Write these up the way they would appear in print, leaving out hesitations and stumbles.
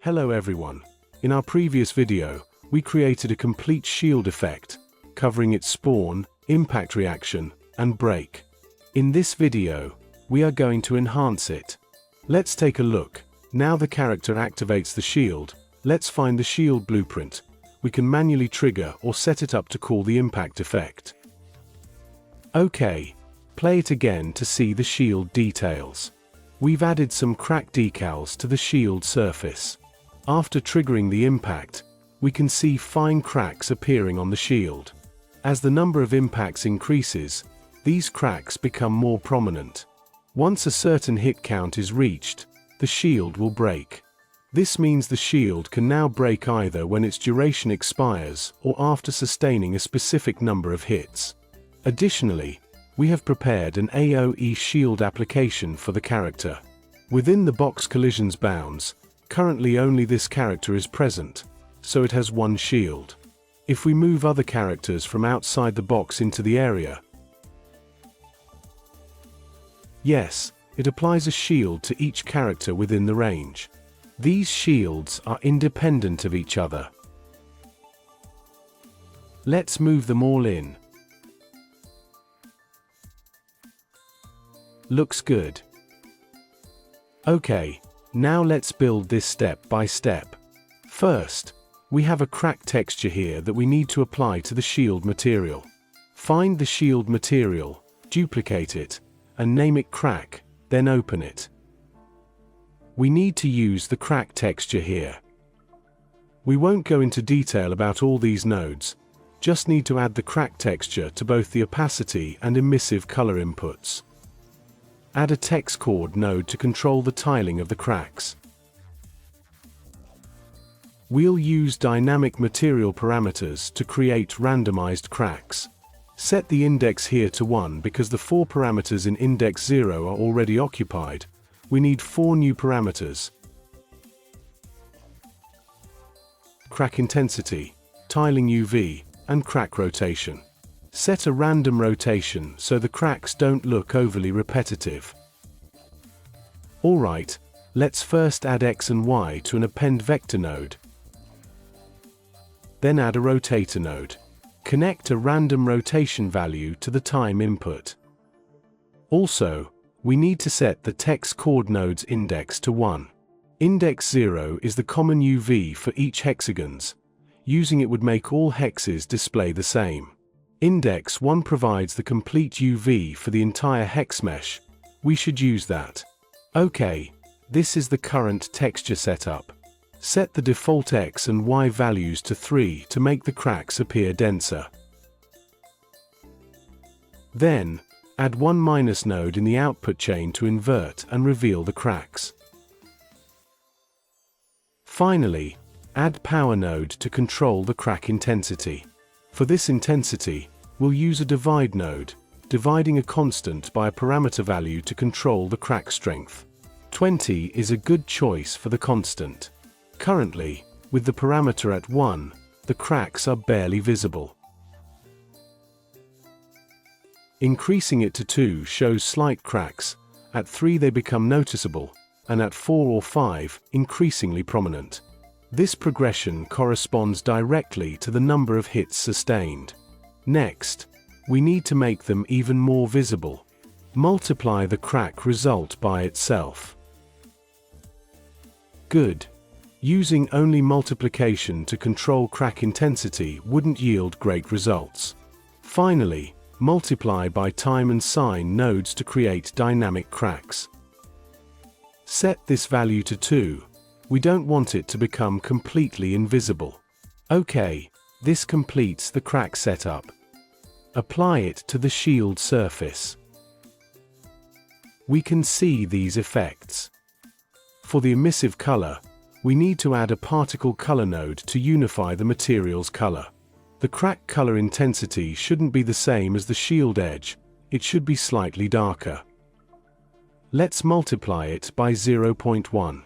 Hello everyone. In our previous video, we created a complete shield effect, covering its spawn, impact reaction, and break. In this video, we are going to enhance it. Let's take a look. Now the character activates the shield, let's find the shield blueprint. We can manually trigger or set it up to call the impact effect. Okay, play it again to see the shield details. We've added some crack decals to the shield surface. After triggering the impact, we can see fine cracks appearing on the shield. As the number of impacts increases, these cracks become more prominent. Once a certain hit count is reached, the shield will break. This means the shield can now break either when its duration expires or after sustaining a specific number of hits. Additionally, we have prepared an Aoe Shield application for the character. Within the box collisions bounds, currently only this character is present, so it has one shield. If we move other characters from outside the box into the area, yes, it applies a shield to each character within the range. These shields are independent of each other. Let's move them all in. Looks good. Okay, now let's build this step by step. First, we have a crack texture here that we need to apply to the shield material. Find the shield material, duplicate it, and name it crack, then open it. We need to use the crack texture here. We won't go into detail about all these nodes, just need to add the crack texture to both the opacity and emissive color inputs. Add a text chord node to control the tiling of the cracks. We'll use dynamic material parameters to create randomized cracks. Set the index here to 1 because the 4 parameters in index 0 are already occupied. We need 4 new parameters. Crack intensity, tiling UV, and crack rotation. Set a random rotation so the cracks don't look overly repetitive. Alright, let's first add X and Y to an append vector node. Then add a rotator node. Connect a random rotation value to the time input. Also, we need to set the text chord node's index to 1. Index 0 is the common UV for each hexagons. Using it would make all hexes display the same. Index 1 provides the complete UV for the entire hex mesh. We should use that. Okay, this is the current texture setup. Set the default X and Y values to 3 to make the cracks appear denser. Then, add one minus node in the output chain to invert and reveal the cracks. Finally, add power node to control the crack intensity. For this intensity, we'll use a divide node, dividing a constant by a parameter value to control the crack strength. 20 is a good choice for the constant. Currently, with the parameter at 1, the cracks are barely visible. Increasing it to 2 shows slight cracks, at 3 they become noticeable, and at 4 or 5, increasingly prominent. This progression corresponds directly to the number of hits sustained. Next, we need to make them even more visible. Multiply the crack result by itself. Good. Using only multiplication to control crack intensity wouldn't yield great results. Finally, multiply by time and sign nodes to create dynamic cracks. Set this value to 2. We don't want it to become completely invisible. Okay, this completes the crack setup. Apply it to the shield surface. We can see these effects. For the emissive color, we need to add a particle color node to unify the material's color. The crack color intensity shouldn't be the same as the shield edge, it should be slightly darker. Let's multiply it by 0.1.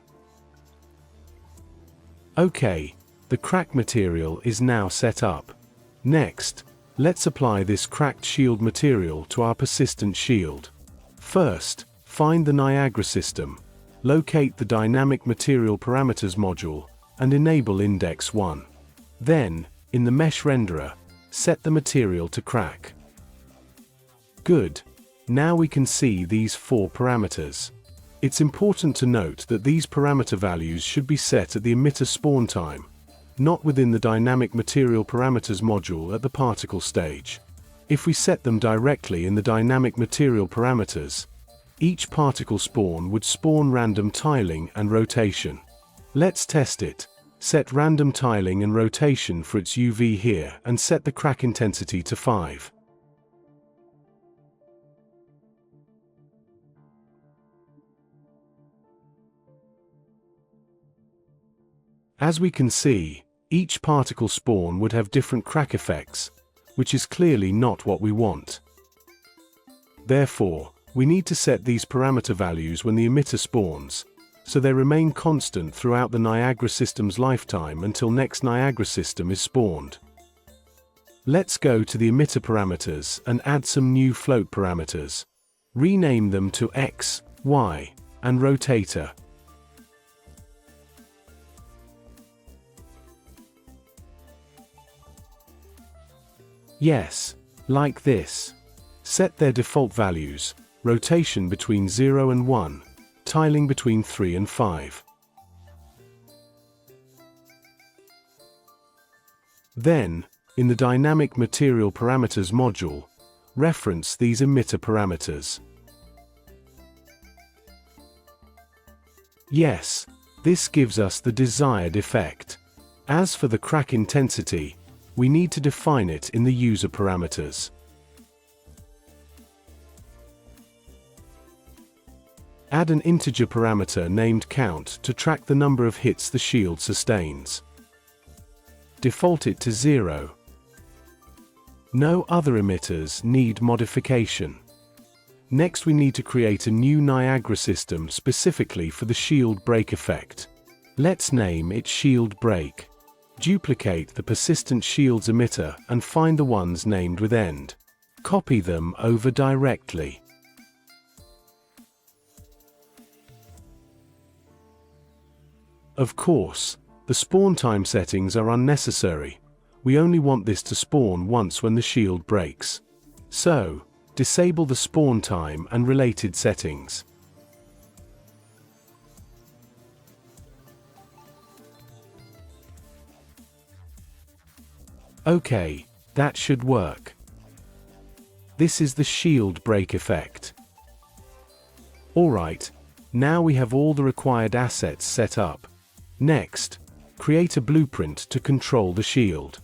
Okay, the crack material is now set up. Next, let's apply this cracked shield material to our persistent shield. First, find the Niagara system. locate the Dynamic Material Parameters module and enable Index 1. Then, in the Mesh Renderer, set the material to crack. Good. Now we can see these 4 parameters. It's important to note that these parameter values should be set at the emitter spawn time, not within the Dynamic Material Parameters module at the particle stage. If we set them directly in the Dynamic Material Parameters, each particle spawn would spawn random tiling and rotation. Let's test it. Set random tiling and rotation for its UV here and set the crack intensity to 5. As we can see, each particle spawn would have different crack effects, which is clearly not what we want. Therefore, we need to set these parameter values when the emitter spawns, so they remain constant throughout the Niagara system's lifetime until next Niagara system is spawned. Let's go to the emitter parameters and add some new float parameters. Rename them to X, Y, and Rotator. Yes, like this. Set their default values, rotation between 0 and 1, tiling between 3 and 5. Then, in the Dynamic Material Parameters module, reference these emitter parameters. Yes, this gives us the desired effect. As for the crack intensity, we need to define it in the user parameters. Add an integer parameter named count to track the number of hits the shield sustains. Default it to 0. No other emitters need modification. Next we need to create a new Niagara system specifically for the shield break effect. Let's name it Shield Break. Duplicate the persistent shields emitter and find the ones named with end. Copy them over directly. Of course, the spawn time settings are unnecessary. We only want this to spawn once when the shield breaks. So, disable the spawn time and related settings. Okay, that should work. This is the shield break effect. Alright, now we have all the required assets set up. Next, create a blueprint to control the shield.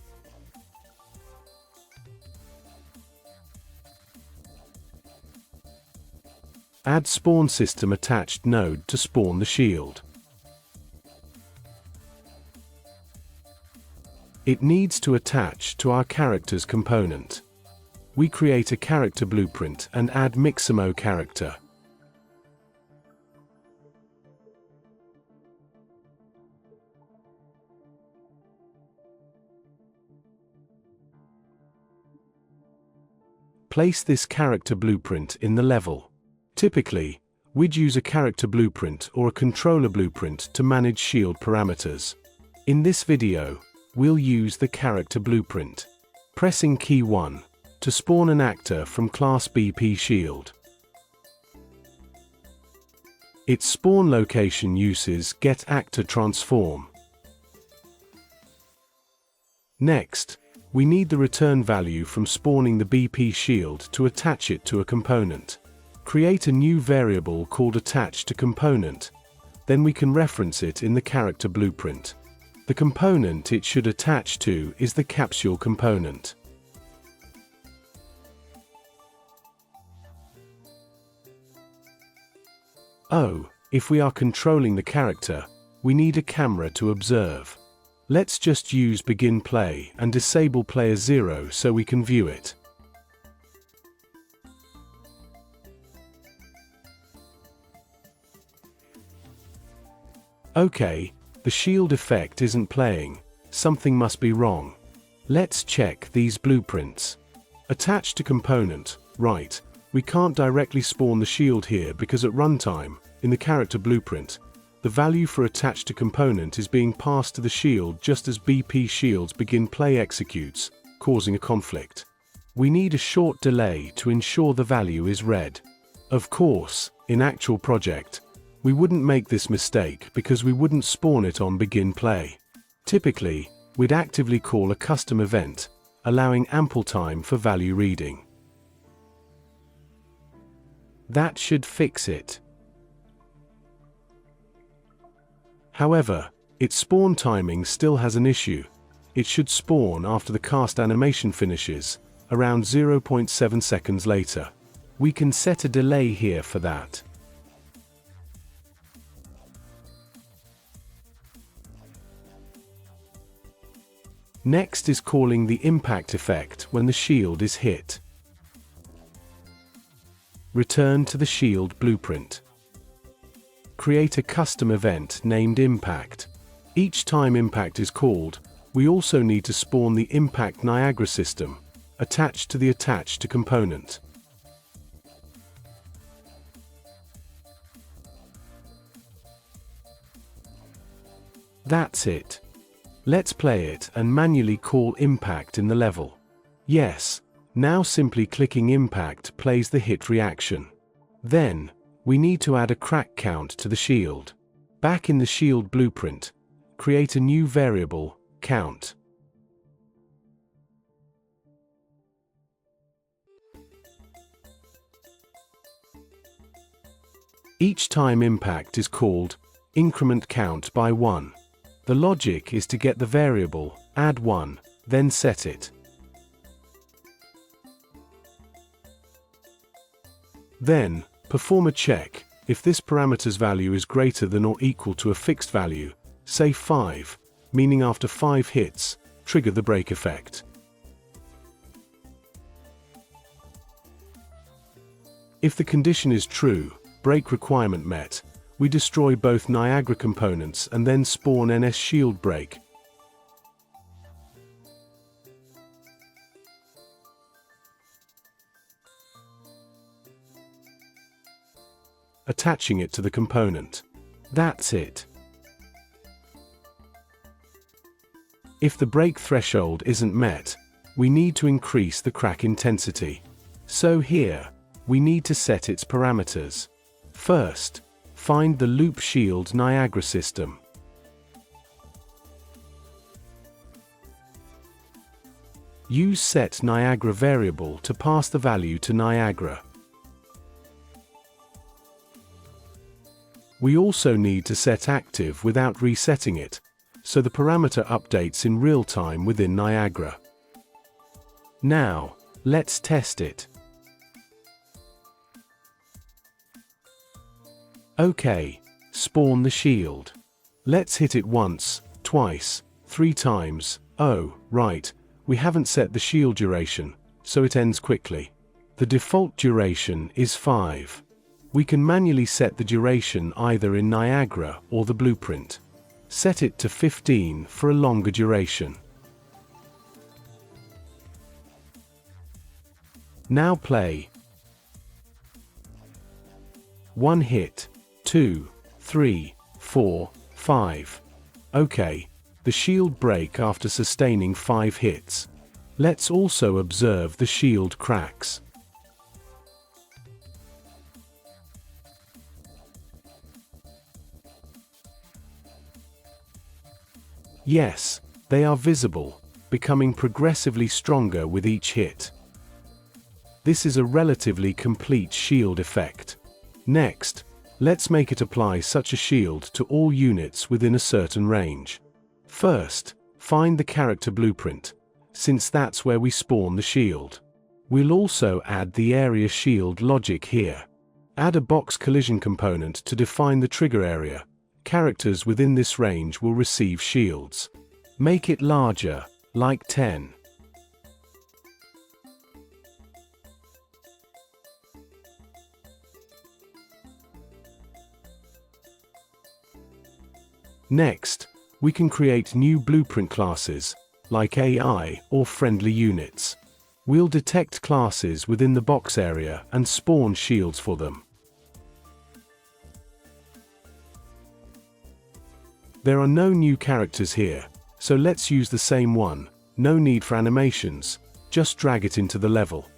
Add spawn system attached node to spawn the shield. It needs to attach to our character's component. We create a character blueprint and add Mixamo character. Place this character blueprint in the level. Typically, we'd use a character blueprint or a controller blueprint to manage shield parameters. In this video, we'll use the character blueprint. Pressing key 1 to spawn an actor from class BP Shield. Its spawn location uses getActorTransform. Next, we need the return value from spawning the BP Shield to attach it to a component. Create a new variable called attachToComponent, then we can reference it in the character blueprint. The component it should attach to is the capsule component. Oh, if we are controlling the character, we need a camera to observe. Let's just use Begin Play and disable Player 0 so we can view it. Okay, the shield effect isn't playing. Something must be wrong. Let's check these blueprints. Attach to component, right. We can't directly spawn the shield here because at runtime, in the character blueprint, the value for attached to component is being passed to the shield just as BP shield's begin play executes, causing a conflict. We need a short delay to ensure the value is read. Of course, in actual project, we wouldn't make this mistake because we wouldn't spawn it on begin play. Typically, we'd actively call a custom event, allowing ample time for value reading. That should fix it. However, its spawn timing still has an issue. It should spawn after the cast animation finishes, around 0.7 seconds later. We can set a delay here for that. Next is calling the impact effect when the shield is hit. Return to the shield blueprint. Create a custom event named Impact. Each time Impact is called, we also need to spawn the Impact Niagara system, attached to the attached to component. That's it. Let's play it and manually call Impact in the level. Yes, now simply clicking Impact plays the hit reaction. Then, we need to add a crack count to the shield. Back in the shield blueprint, create a new variable, count. Each time impact is called, increment count by 1. The logic is to get the variable, add 1, then set it. Then, perform a check. If this parameter's value is greater than or equal to a fixed value, say 5, meaning after 5 hits, trigger the break effect. If the condition is true, break requirement met, we destroy both Niagara components and then spawn NS shield break. Attaching it to the component. That's it. If the break threshold isn't met, we need to increase the crack intensity. So here, we need to set its parameters. First, find the loop shield Niagara system. Use set Niagara variable to pass the value to Niagara. We also need to set active without resetting it, so the parameter updates in real time within Niagara. Now, let's test it. OK, spawn the shield. Let's hit it once, twice, 3 times. Oh, right, we haven't set the shield duration, so it ends quickly. The default duration is 5. We can manually set the duration either in Niagara or the blueprint. Set it to 15 for a longer duration. Now play. 1 hit, 2, 3, 4, 5. OK, the shield break after sustaining 5 hits. Let's also observe the shield cracks. Yes, they are visible, becoming progressively stronger with each hit. This is a relatively complete shield effect. Next, let's make it apply such a shield to all units within a certain range. First, find the character blueprint, since that's where we spawn the shield. We'll also add the area shield logic here. Add a box collision component to define the trigger area. Characters within this range will receive shields. Make it larger, like 10. Next, we can create new blueprint classes, like AI or friendly units. We'll detect classes within the box area and spawn shields for them. There are no new characters here, so let's use the same one. No need for animations, just drag it into the level.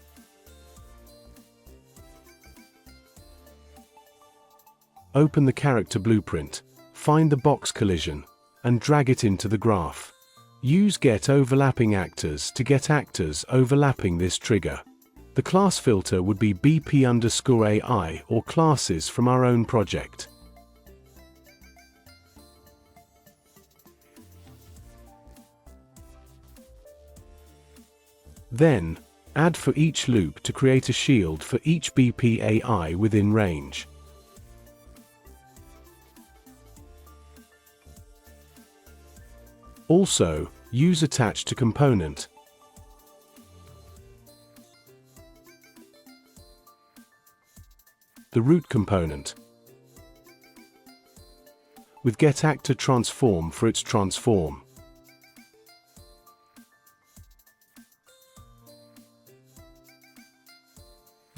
Open the character blueprint, find the box collision, and drag it into the graph. Use Get Overlapping Actors to get actors overlapping this trigger. The class filter would be BP_AI or classes from our own project. Then, add for each loop to create a shield for each BPAI within range. Also, use Attach to Component. The root component with Get Actor Transform for its transform.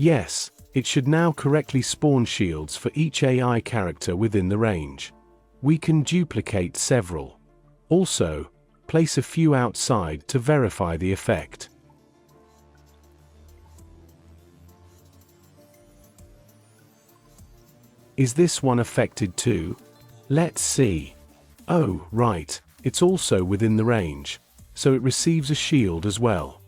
Yes, it should now correctly spawn shields for each AI character within the range. We can duplicate several. Also, place a few outside to verify the effect. Is this one affected too? Let's see. Oh, right, it's also within the range, so it receives a shield as well.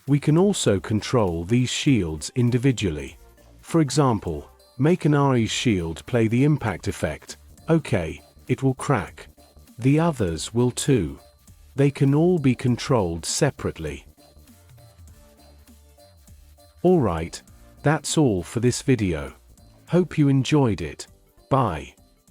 We can also control these shields individually. For example, make an Aoe Shield play the impact effect. Okay, it will crack. The others will too. They can all be controlled separately. Alright, that's all for this video. Hope you enjoyed it. Bye.